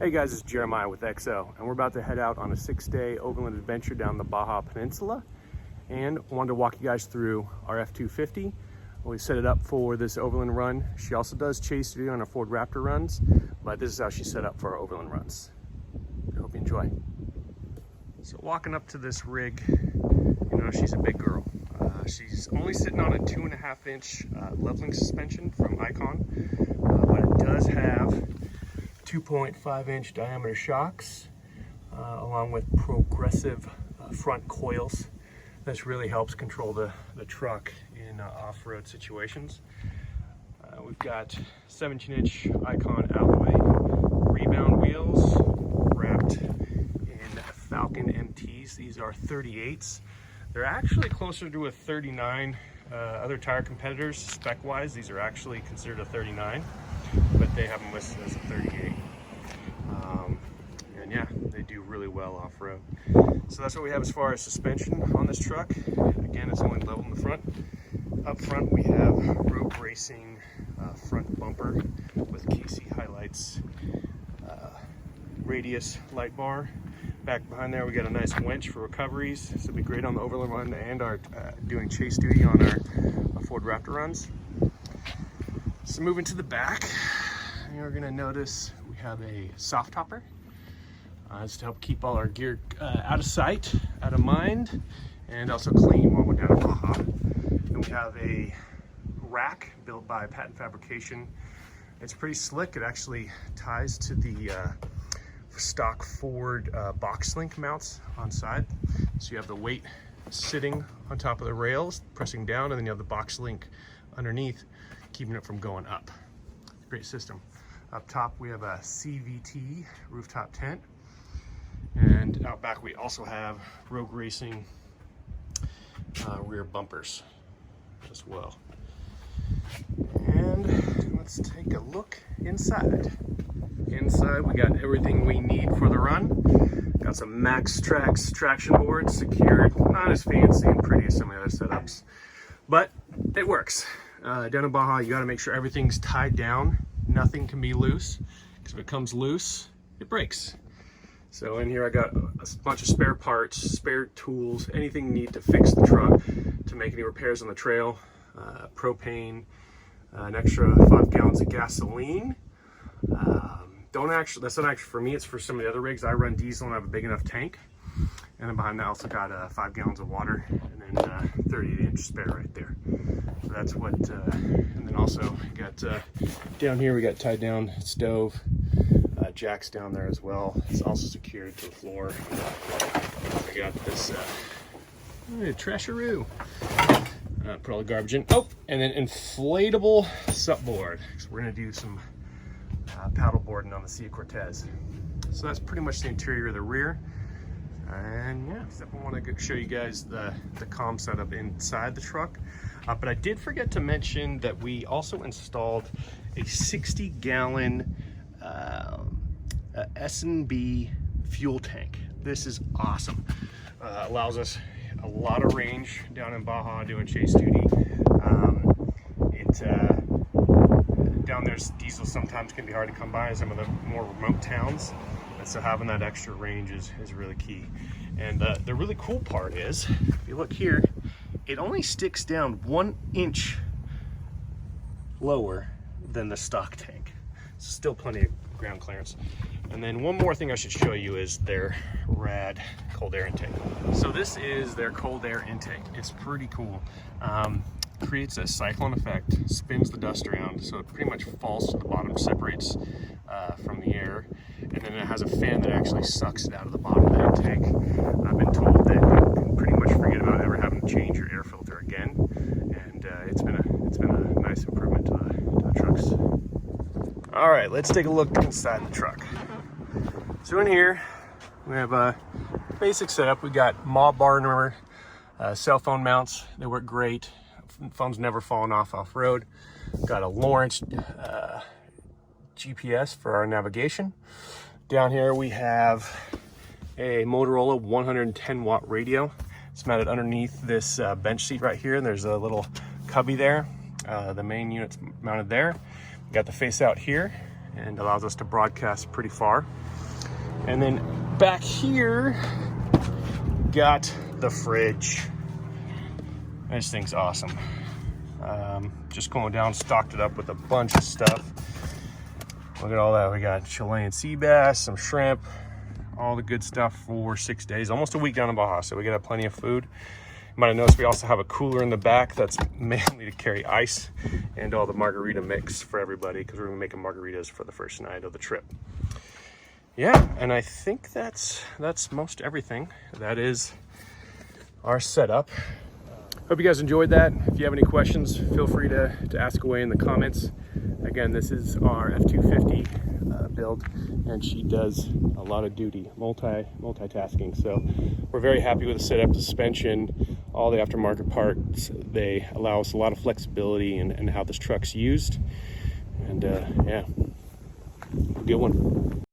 Hey guys, it's Jeremiah with XO, and we're about to head out on a 6-day overland adventure down the Baja Peninsula, and wanted to walk you guys through our F250. We set it up for this overland run. She also does chase duty on our Ford Raptor runs, but this is how she's set up for our overland runs. I hope you enjoy. So walking up to this rig, you know, she's a big girl. She's only sitting on a 2.5-inch leveling suspension from Icon, but it does have 2.5-inch diameter shocks, along with progressive front coils. This really helps control the truck in off-road situations. We've got 17-inch Icon alloy rebound wheels wrapped in Falcon MTs. These are 38s. They're actually closer to a 39. Other tire competitors, spec-wise, these are actually considered a 39, but they have them listed as a 38. And yeah, they do really well off-road. So that's what we have as far as suspension on this truck. Again, it's only level in the front. Up front, we have Rogue Racing front bumper with KC highlights, radius light bar. Back behind there, we got a nice winch for recoveries. This will be great on the overland run and our doing chase duty on our Ford Raptor runs. So moving to the back, you're gonna notice we have a soft topper. It's to help keep all our gear out of sight, out of mind, and also clean while we're down in Baja. And we have a rack built by Patent Fabrication. It's pretty slick. It actually ties to the stock Ford box link mounts on side. So you have the weight sitting on top of the rails, pressing down, and then you have the box link underneath, keeping it from going up. Great system. Up top, we have a CVT rooftop tent. And out back, we also have Rogue Racing rear bumpers as well. And let's take a look inside. Inside, we got everything we need for the run. Got some Max Trax traction boards secured. Not as fancy and pretty as some of the other setups, but it works. Down in Baja, you got to make sure everything's tied down. Nothing can be loose, because if it comes loose, it breaks. So in here I got a bunch of spare parts, spare tools, anything you need to fix the truck, to make any repairs on the trail. Propane, an extra 5 gallons of gasoline. That's not actually for me, it's for some of the other rigs. I run diesel and I have a big enough tank. And then behind that I also got 5 gallons of water, and then 38-inch spare right there. So that's what, and then also got down here we got tied down stove, jacks down there as well. It's also secured to the floor. I got this trasheroo. Put all the garbage in. Oh, and then inflatable sup board. So we're gonna do some paddle boarding on the Sea Cortez. So that's pretty much the interior of the rear. And yeah, I want to show you guys the comm setup inside the truck. But I did forget to mention that we also installed a 60-gallon S&B fuel tank. This is awesome. Allows us a lot of range down in Baja doing chase duty. Down there's diesel sometimes can be hard to come by in some of the more remote towns. And so having that extra range is really key. And the really cool part is, if you look here, it only sticks down 1 inch lower than the stock tank. So still plenty of ground clearance. And then one more thing I should show you is their rad cold air intake. So this is their cold air intake. It's pretty cool. Creates a cyclone effect, spins the dust around, so it pretty much falls to the bottom, separates from the air, and then it has a fan that actually sucks it out of the bottom of the intake. I've been told that you can pretty much forget about ever having to change your air filter again, and it's been a nice improvement to the trucks. All right, let's take a look inside the truck. So in here we have a basic setup. We got mob bar cell phone mounts. They work great. Phone's never fallen off-road. Got a Lawrence GPS for our navigation. Down here we have a Motorola 110-watt radio. It's mounted underneath this bench seat right here, and there's a little cubby there. The main unit's mounted there. We got the face out here, and allows us to broadcast pretty far. And then back here, got the fridge. This thing's awesome. Just going down, stocked it up with a bunch of stuff. Look at all that. We got Chilean sea bass, some shrimp, all the good stuff for 6 days, almost a week down in Baja. So we got plenty of food. You might have noticed we also have a cooler in the back that's mainly to carry ice and all the margarita mix for everybody, because we're gonna be making margaritas for the first night of the trip. Yeah, and I think that's most everything. That is our setup. Hope you guys enjoyed that. If you have any questions, feel free to ask away in the comments. Again, this is our F250 build, and she does a lot of duty, multitasking. So we're very happy with the setup, suspension, all the aftermarket parts. They allow us a lot of flexibility in how this truck's used. And yeah, good one.